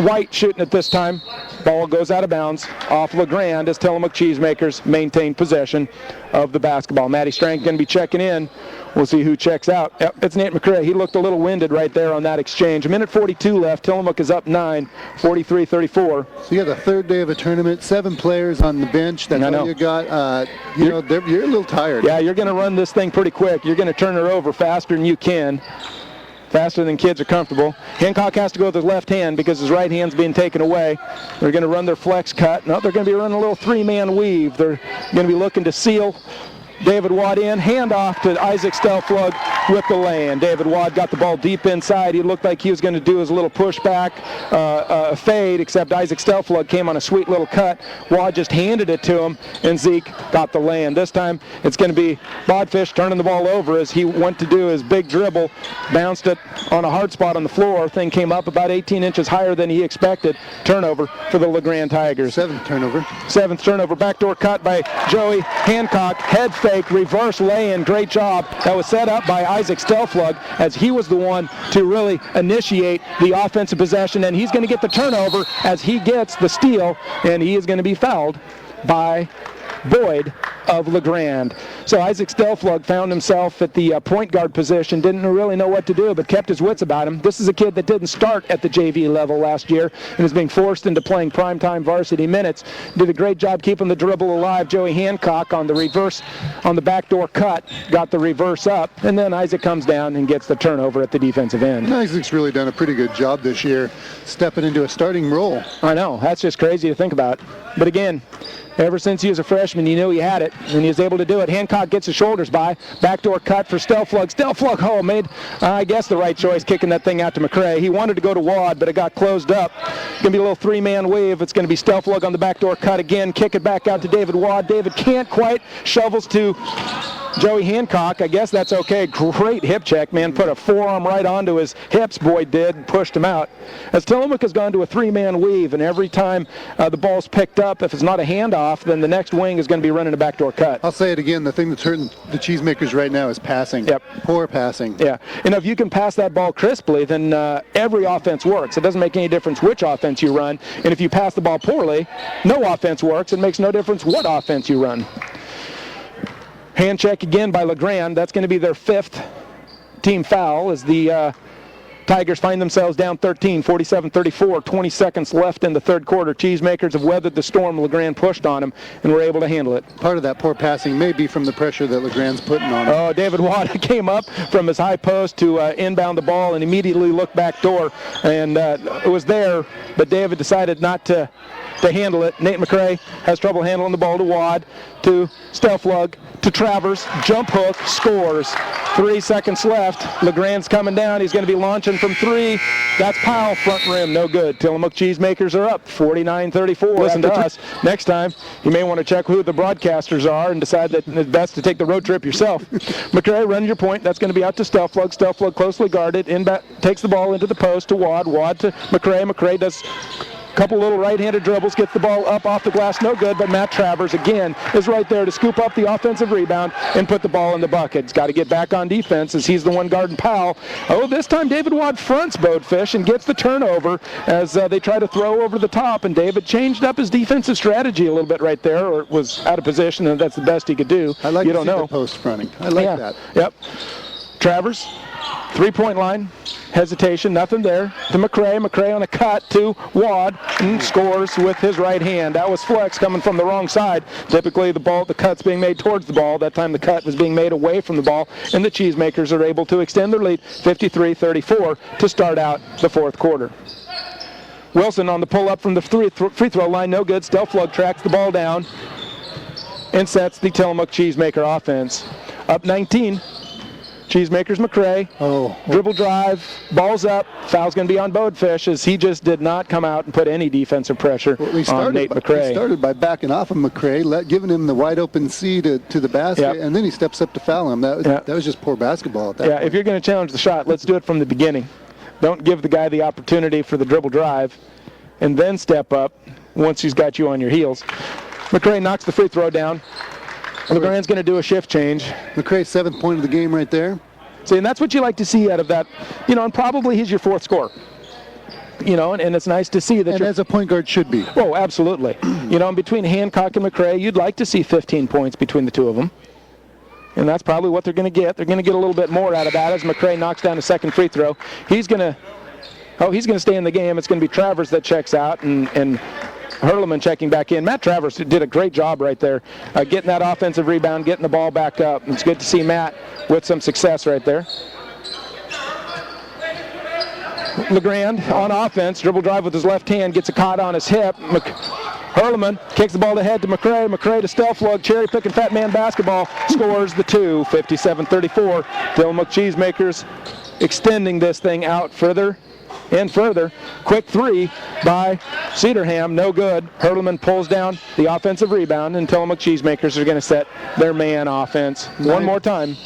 White shooting it this time. Ball goes out of bounds off LeGrand as Tillamook Cheesemakers maintain possession of the basketball. Matty Strang going to be checking in. We'll see who checks out. Yep, it's Nate McCray. He looked a little winded right there on that exchange. 1:42 left. Tillamook is up 9, 43-34. So you got the third day of a tournament, 7 players on the bench. That's all you got. You're a little tired. Yeah, you're going to run this thing pretty quick. You're going to turn her over faster than you can. Faster than kids are comfortable. Hancock has to go with his left hand because his right hand's being taken away. They're going to run their flex cut. No, they're going to be running a little 3-man weave. They're going to be looking to seal David Wad in, hand off to Isaac Stelflug with the lay-in. David Wad got the ball deep inside. He looked like he was going to do his little pushback fade, except Isaac Stelflug came on a sweet little cut. Wad just handed it to him, and Zeke got the lay-in. This time it's going to be Bodefish turning the ball over as he went to do his big dribble, bounced it on a hard spot on the floor. Thing came up about 18 inches higher than he expected. Turnover for the LeGrand Tigers. 7th turnover. 7th turnover. Backdoor cut by Joey Hancock. Head fake, reverse lay-in. Great job. That was set up by Isaac Stelflug as he was the one to really initiate the offensive possession, and he's going to get the turnover as he gets the steal, and he is going to be fouled by Boyd of LeGrand. So Isaac Stelflug found himself at the point guard position, didn't really know what to do, but kept his wits about him. This is a kid that didn't start at the JV level last year and is being forced into playing primetime varsity minutes. Did a great job keeping the dribble alive. Joey Hancock on the reverse, on the backdoor cut, got the reverse up, and then Isaac comes down and gets the turnover at the defensive end. Isaac's really done a pretty good job this year, stepping into a starting role. I know, that's just crazy to think about. But again, ever since he was a freshman, you knew he had it. and he was able to do it. Hancock gets his shoulders by. Backdoor cut for Stelflug. Stelflug, made, I guess, the right choice, kicking that thing out to McCray. He wanted to go to Wad, but it got closed up. Going to be a little three-man wave. It's going to be Stelflug on the backdoor cut again. Kick it back out to David Wad. David can't quite. Shovels to Joey Hancock. I guess that's okay. Great hip check, man. Put a forearm right onto his hips, Boyd did, and pushed him out. As Tillamook has gone to a three-man weave, and every time the ball's picked up, if it's not a handoff, then the next wing is going to be running a backdoor cut. I'll say it again. The thing that's hurting the cheesemakers right now is passing. Yep. Poor passing. Yeah. And if you can pass that ball crisply, then every offense works. It doesn't make any difference which offense you run. And if you pass the ball poorly, no offense works. It makes no difference what offense you run. Hand check again by LeGrand. That's going to be their 5th team foul as the Tigers find themselves down 13, 47-34, 20 seconds left in the third quarter. Cheesemakers have weathered the storm. LeGrand pushed on them and were able to handle it. Part of that poor passing may be from the pressure that LeGrand's putting on him. Oh, David Watt came up from his high post to inbound the ball and immediately looked back door. And it was there, but David decided not to handle it. Nate McCray has trouble handling the ball to Wad, to Stelflug, to Travers, jump hook, scores. 3 seconds left. LeGrand's coming down. He's going to be launching from 3. That's Powell, front rim, no good. Tillamook Cheesemakers are up, 49-34. Listen to us. Next time, you may want to check who the broadcasters are and decide that it's best to take the road trip yourself. McCray, run your point. That's going to be out to Stelflug. Stelflug closely guarded. Takes the ball into the post to Wad. Wad to McCray. McCray does couple little right-handed dribbles, gets the ball up off the glass, no good, but Matt Travers again is right there to scoop up the offensive rebound and put the ball in the bucket. He's got to get back on defense as he's the one guarding Powell. Oh, this time David Wad fronts Bodefish and gets the turnover as they try to throw over the top, and David changed up his defensive strategy a little bit right there, or was out of position, and that's the best he could do. I like the post fronting. I like that. Yep. Travers, three-point line. Hesitation, nothing there. To McCray. McCray on a cut to Wad and scores with his right hand. That was flex coming from the wrong side. Typically the cut's being made towards the ball. That time the cut was being made away from the ball, and the Cheesemakers are able to extend their lead 53-34 to start out the fourth quarter. Wilson on the pull-up from the free throw line, no good. Stelflug tracks the ball down and sets the Tillamook Cheesemaker offense. Up 19. Cheesemakers McCray, dribble drive, ball's up, foul's going to be on Bodefish as he just did not come out and put any defensive pressure on Nate McCray. He started by backing off of McCray, giving him the wide open C to the basket, and then he steps up to foul him. That was just poor basketball at that point. If you're going to challenge the shot, let's do it from the beginning. Don't give the guy the opportunity for the dribble drive and then step up once he's got you on your heels. McCray knocks the free throw down. LeGrand's going to do a shift change. McCray's 7th point of the game right there. See, and that's what you like to see out of that. And probably he's your 4th scorer. And it's nice to see that. And as a point guard should be. Oh, absolutely. And between Hancock and McCray, you'd like to see 15 points between the two of them. And that's probably what they're going to get. They're going to get a little bit more out of that as McCray knocks down a second free throw. He's going to stay in the game. It's going to be Travers that checks out and Hurleman checking back in. Matt Travers did a great job right there, getting that offensive rebound, getting the ball back up. It's good to see Matt with some success right there. LeGrand on offense, dribble drive with his left hand, gets a caught on his hip. Hurleman kicks the ball ahead to McCray. McCray to Stelflug, cherry picking fat man basketball, scores the 2, 57-34. Tillamook Cheesemakers extending this thing out further and further. Quick 3 by Cedarham, no good. Hurleman pulls down the offensive rebound, and Tillamook Cheesemakers are going to set their man offense one more time.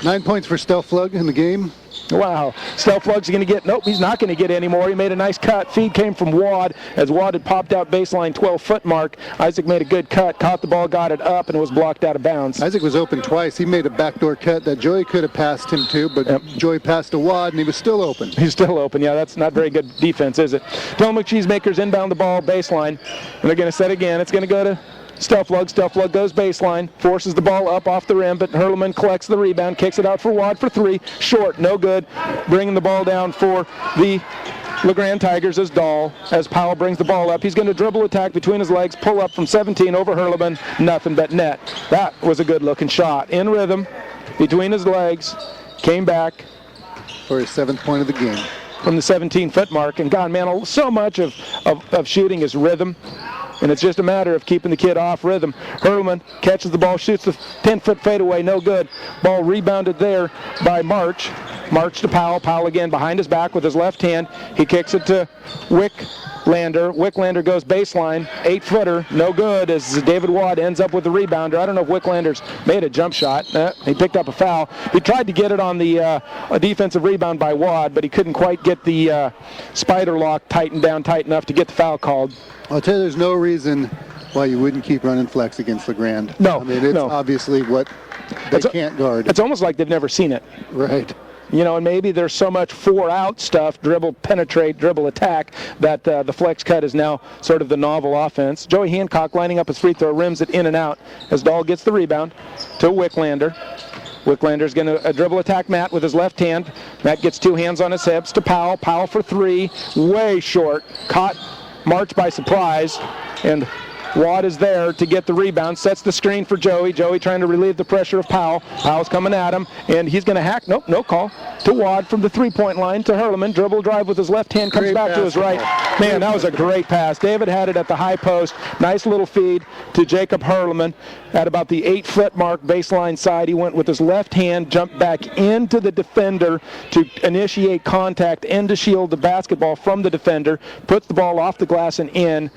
9 points for Stelflug in the game. Wow. Stelflug's going to get, nope, he's not going to get any more. He made a nice cut. Feed came from Wad as Wad had popped out baseline 12-foot mark. Isaac made a good cut, caught the ball, got it up, and it was blocked out of bounds. Isaac was open twice. He made a backdoor cut that Joey could have passed him to, but Joey passed to Wad, and he was still open. He's still open. Yeah, that's not very good defense, is it? Tillamook Cheesemakers inbound the ball baseline, and they're going to set again. It's going to go to Stelflug. Stelflug goes baseline, forces the ball up off the rim, but Hurleman collects the rebound, kicks it out for Wad for 3. Short, no good. Bringing the ball down for the LeGrand Tigers is Dahl as Powell brings the ball up. He's going to dribble attack between his legs, pull up from 17 over Hurleman. Nothing but net. That was a good-looking shot. In rhythm, between his legs, came back. For his 7th point of the game. From the 17-foot mark. And God, man, so much of shooting is rhythm. and it's just a matter of keeping the kid off rhythm. Hurlman catches the ball, shoots the 10-foot fadeaway, no good. Ball rebounded there by March. March to Powell. Powell again behind his back with his left hand. He kicks it to Wicklander. Wicklander goes baseline, 8-footer, no good as David Wad ends up with the rebounder. I don't know if Wicklander's made a jump shot. He picked up a foul. He tried to get it on the a defensive rebound by Wad, but he couldn't quite get the spider lock tightened down tight enough to get the foul called. I'll tell you, there's no reason why you wouldn't keep running flex against Grande. No, I mean, it's obviously what they can't guard. It's almost like they've never seen it. Right. You know, and maybe there's so much 4-out stuff, dribble, penetrate, dribble, attack, that the flex cut is now sort of the novel offense. Joey Hancock lining up his free throw, rims it in and out as Dahl gets the rebound to Wicklander. Wicklander's going to dribble attack Matt with his left hand. Matt gets 2 hands on his hips to Powell. Powell for 3, way short. Caught March by surprise, and Wad is there to get the rebound, sets the screen for Joey. Joey trying to relieve the pressure of Powell. Powell's coming at him, and he's going to hack. Nope, no call. To Wad from the 3-point line to Hurlman. Dribble drive with his left hand, comes back to his right. Man, that was a great pass. David had it at the high post. Nice little feed to Jacob Hurlman at about the 8-foot mark, baseline side. He went with his left hand, jumped back into the defender to initiate contact and to shield the basketball from the defender. Puts the ball off the glass and in,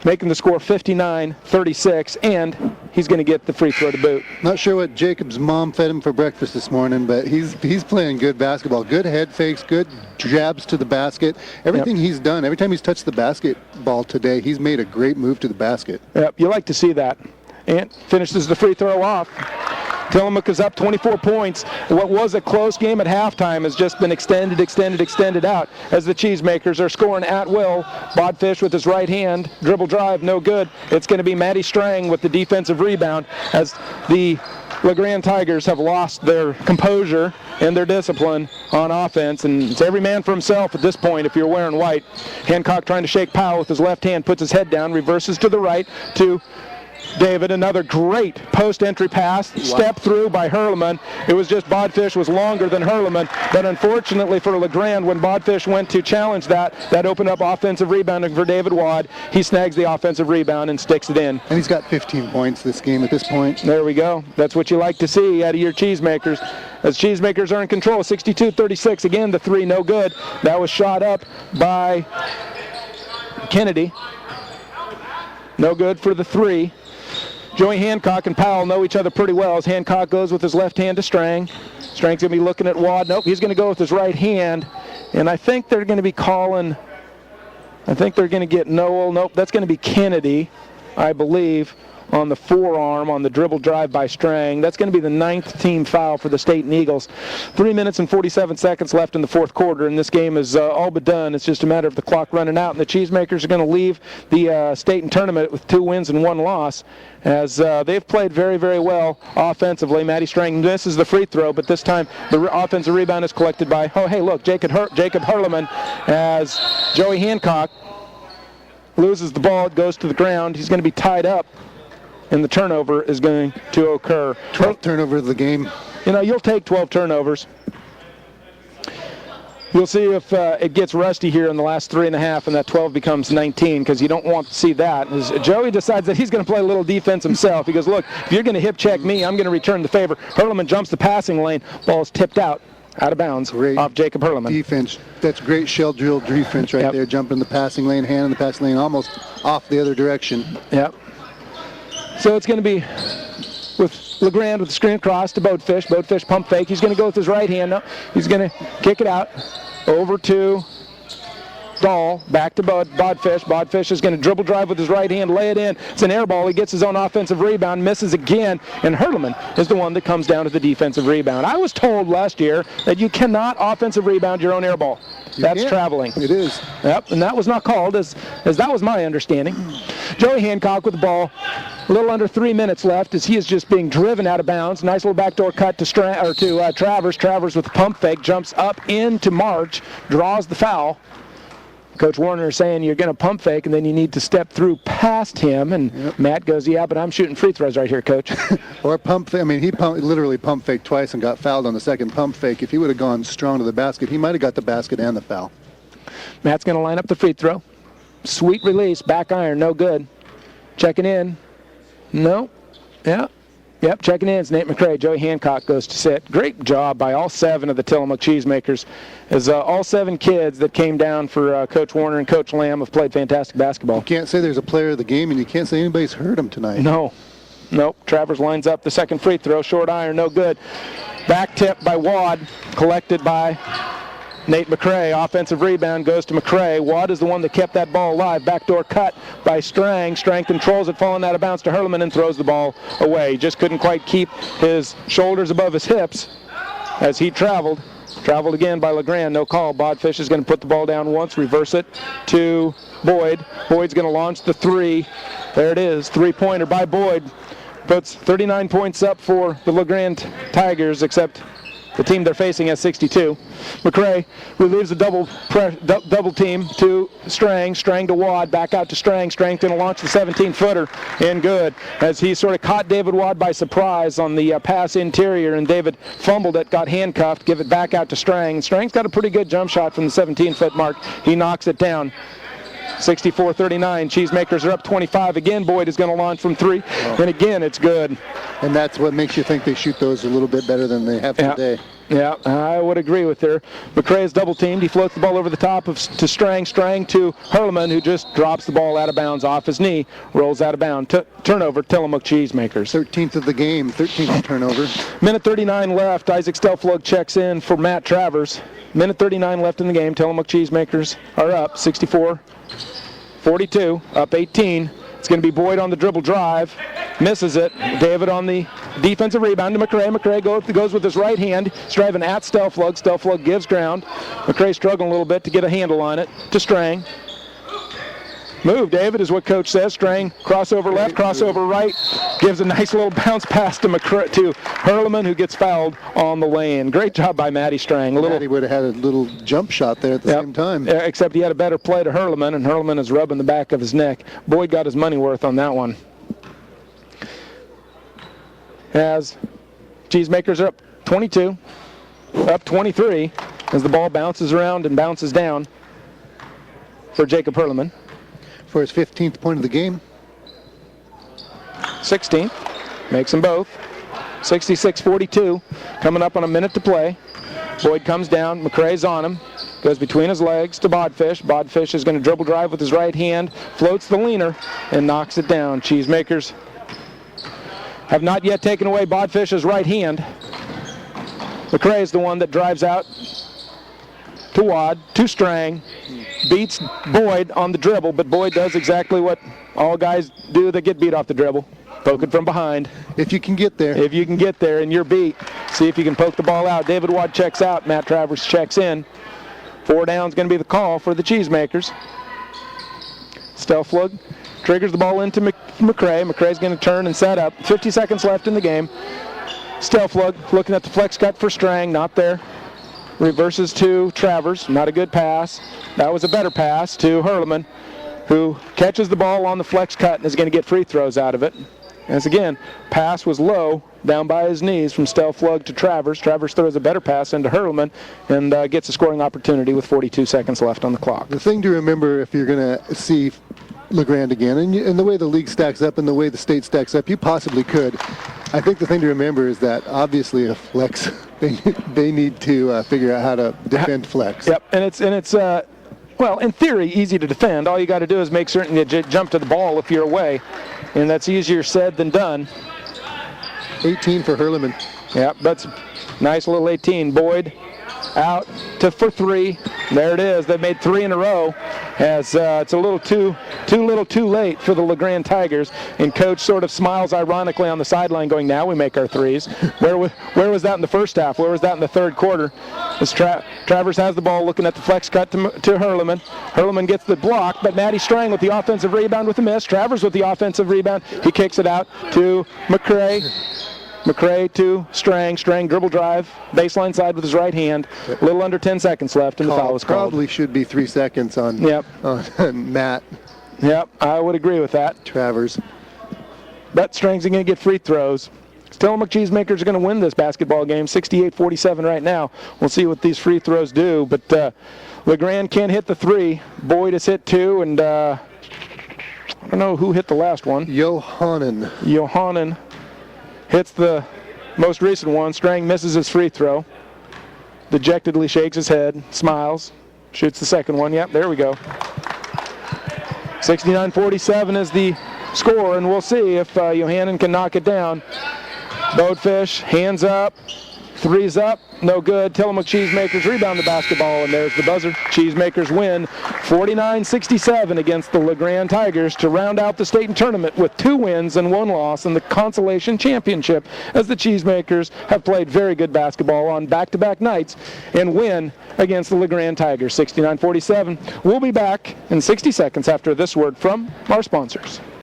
making the score 59-36, and he's going to get the free throw to boot. Not sure what Jacob's mom fed him for breakfast this morning, but he's playing good basketball. Good head fakes, good jabs to the basket. Everything he's done, every time he's touched the basketball today, he's made a great move to the basket. Yep, you like to see that. And finishes the free throw off. Tillamook is up 24 points. What was a close game at halftime has just been extended out as the Cheesemakers are scoring at will. Bodfish with his right hand, dribble drive, no good. It's going to be Matty Strang with the defensive rebound as the Grande Tigers have lost their composure and their discipline on offense, and it's every man for himself at this point if you're wearing white. Hancock trying to shake Powell with his left hand, puts his head down, reverses to the right to David. Another great post-entry pass, step through by Hurlman. It was just Bodfish was longer than Hurlman, but unfortunately for LeGrand, when Bodfish went to challenge that opened up offensive rebounding for David Wad. He snags the offensive rebound and sticks it in. And he's got 15 points this game at this point. There we go. That's what you like to see out of your Cheesemakers. As Cheesemakers are in control, 62-36. Again, the 3 no good. That was shot up by Kennedy. No good for the 3. Joey Hancock and Powell know each other pretty well as Hancock goes with his left hand to Strang. Strang's going to be looking at Wad. Nope, he's going to go with his right hand. And I think they're going to be calling, I think they're going to get Noel. Nope, that's going to be Kennedy, I believe, on the forearm on the dribble drive by Strang. That's going to be the 9th team foul for the Stayton Eagles. 3 minutes and 47 seconds left in the 4th quarter, and this game is all but done. It's just a matter of the clock running out, and the Cheesemakers are going to leave the Stayton tournament with 2 wins and 1 loss as they've played very, very well offensively. Matty Strang misses the free throw, but this time the offensive rebound is collected by, oh, hey, look, Jacob Hurlman as Joey Hancock loses the ball. It goes to the ground. He's going to be tied up, and the turnover is going to occur. 12th turnover of the game. You know, you'll take 12 turnovers. You'll see if it gets rusty here in the last 3.5 and that 12 becomes 19, because you don't want to see that. As Joey decides that he's going to play a little defense himself. He goes, look, if you're going to hip check me, I'm going to return the favor. Hurlman jumps the passing lane. Ball's tipped out of bounds off Jacob Hurlman. Defense. That's great shell drill defense right there. Jumping the passing lane, hand in the passing lane, almost off the other direction. Yep. So it's going to be with LeGrand with the screen across to Boatfish. Boatfish pump fake. He's going to go with his right hand. No, he's going to kick it out over to Dahl. Back to Bodfish. Bodfish is going to dribble drive with his right hand, lay it in. It's an air ball. He gets his own offensive rebound, misses again, and Hurlman is the one that comes down to the defensive rebound. I was told last year that you cannot offensive rebound your own air ball. That's traveling. It is. Yep, and that was not called, as that was my understanding. Joey Hancock with the ball. A little under 3 minutes left as he is just being driven out of bounds. Nice little backdoor cut to Travers. Travers with the pump fake, jumps up into March, draws the foul. Coach Warner is saying you're going to pump fake and then you need to step through past him. And Matt goes, yeah, but I'm shooting free throws right here, Coach. Or pump fake. I mean, he literally pump faked twice and got fouled on the second pump fake. If he would have gone strong to the basket, he might have got the basket and the foul. Matt's going to line up the free throw. Sweet release, back iron, no good. Checking in. No. Yeah. Yep, checking in is Nate McCray. Joey Hancock goes to sit. Great job by all 7 of the Tillamook Cheesemakers. As all 7 kids that came down for Coach Warner and Coach Lamb have played fantastic basketball. You can't say there's a player of the game, and you can't say anybody's hurt him tonight. No. Nope. Travers lines up the second free throw. Short iron, no good. Back tip by Wad, collected by Nate McCray. Offensive rebound goes to McCray. Wad is the one that kept that ball alive. Backdoor cut by Strang. Strang controls it, falling out of bounds to Hurleman and throws the ball away. He just couldn't quite keep his shoulders above his hips as he traveled. Traveled again by LeGrand. No call. Bodfish is going to put the ball down once, reverse it to Boyd. Boyd's going to launch the 3. There it is. 3-pointer by Boyd. Puts 39 points up for the LeGrand Tigers, except the team they're facing has 62. McCray relieves the double team to Strang. Strang to Wad. Back out to Strang. Strang's going to launch the 17-footer. And good. As he sort of caught David Wad by surprise on the pass interior, and David fumbled it, got handcuffed, give it back out to Strang. Strang's got a pretty good jump shot from the 17-foot mark. He knocks it down. 64-39. Cheesemakers are up 25. Again, Boyd is going to launch from 3. And again, it's good. And that's what makes you think they shoot those a little bit better than they have today. Yeah, I would agree with her. McCray is double teamed. He floats the ball over the top to Strang. Strang to Hurleman, who just drops the ball out of bounds off his knee. Rolls out of bounds. Turnover, Tillamook Cheesemakers. 13th of the game. 13th turnover. Minute 39 left. Isaac Stelflug checks in for Matt Travers. Minute 39 left in the game. Tillamook Cheesemakers are up 64-42. Up 18. It's going to be Boyd on the dribble drive. Misses it. David on the defensive rebound to McCray. McCray goes with his right hand. He's driving at Stelflug. Stelflug gives ground. McCray struggling a little bit to get a handle on it. To Strang. Move, David, is what Coach says. Strang, crossover left, crossover right. Gives a nice little bounce pass to Hurleman, who gets fouled on the lane. Great job by Matty Strang. Matty would have had a little jump shot there at the same time. Except he had a better play to Hurleman, and Hurleman is rubbing the back of his neck. Boyd got his money worth on that one. As Cheesemakers are up 22, up 23, as the ball bounces around and bounces down for Jacob Hurleman. For his 15th point of the game. 16th. Makes them both. 66-42. Coming up on a minute to play. Boyd comes down. McCray's on him. Goes between his legs to Bodfish. Bodfish is going to dribble drive with his right hand. Floats the leaner and knocks it down. Cheesemakers have not yet taken away Bodfish's right hand. McCray is the one that drives out to Wad, to Strang. Beats Boyd on the dribble, but Boyd does exactly what all guys do that get beat off the dribble. Poke it from behind. If you can get there. If you can get there and you're beat, see if you can poke the ball out. David Wad checks out. Matt Travers checks in. 4 down is going to be the call for the Cheesemakers. Stelflug triggers the ball into McCray. McCray's going to turn and set up. 50 seconds left in the game. Stelflug looking at the flex cut for Strang. Not there. Reverses to Travers. Not a good pass. That was a better pass to Hurleman, who catches the ball on the flex cut and is going to get free throws out of it. As again, pass was low, down by his knees from Stelflug to Travers. Travers throws a better pass into Hurleman and gets a scoring opportunity with 42 seconds left on the clock. The thing to remember if you're going to see LeGrand again, and the way the league stacks up and the way the state stacks up, you possibly could. I think the thing to remember is that obviously a flex, they need to figure out how to defend flex. Yep, and it's well, in theory, easy to defend. All you got to do is make certain you jump to the ball if you're away, and that's easier said than done. 18 for Hurleman. Yep, that's nice little 18. Boyd out for 3. There it is. They've made 3 in a row. As it's a little too late for the LeGrand Tigers, and Coach sort of smiles ironically on the sideline, going, "Now we make our 3s." Where was that in the first half? Where was that in the third quarter? As Travers has the ball, looking at the flex cut to Hurleman. Hurleman gets the block, but Matty Strang with the offensive rebound with a miss. Travers with the offensive rebound. He kicks it out to McCray. McCray to Strang. Strang dribble drive, baseline side with his right hand. A little under 10 seconds left, and the foul was called. Probably should be 3 seconds on, on Matt. Yep, I would agree with that. Travers. But Strang's going to get free throws. Tillamook Cheesemakers are going to win this basketball game, 68-47 right now. We'll see what these free throws do, but LeGrand can't hit the 3. Boyd has hit 2, and I don't know who hit the last one. Johannen hits the most recent one. Strang misses his free throw. Dejectedly shakes his head, smiles, shoots the second one. Yep, there we go. 69-47 is the score, and we'll see if Johannen can knock it down. Boatfish, hands up, three's up, no good. Tillamook Cheesemakers rebound the basketball, and there's the buzzer. Cheesemakers win 49-67 against the Grande Tigers to round out the Stayton tournament with 2 wins and 1 loss in the consolation championship, as the Cheesemakers have played very good basketball on back-to-back nights and win against the Grande Tigers 69-47. We'll be back in 60 seconds after this word from our sponsors.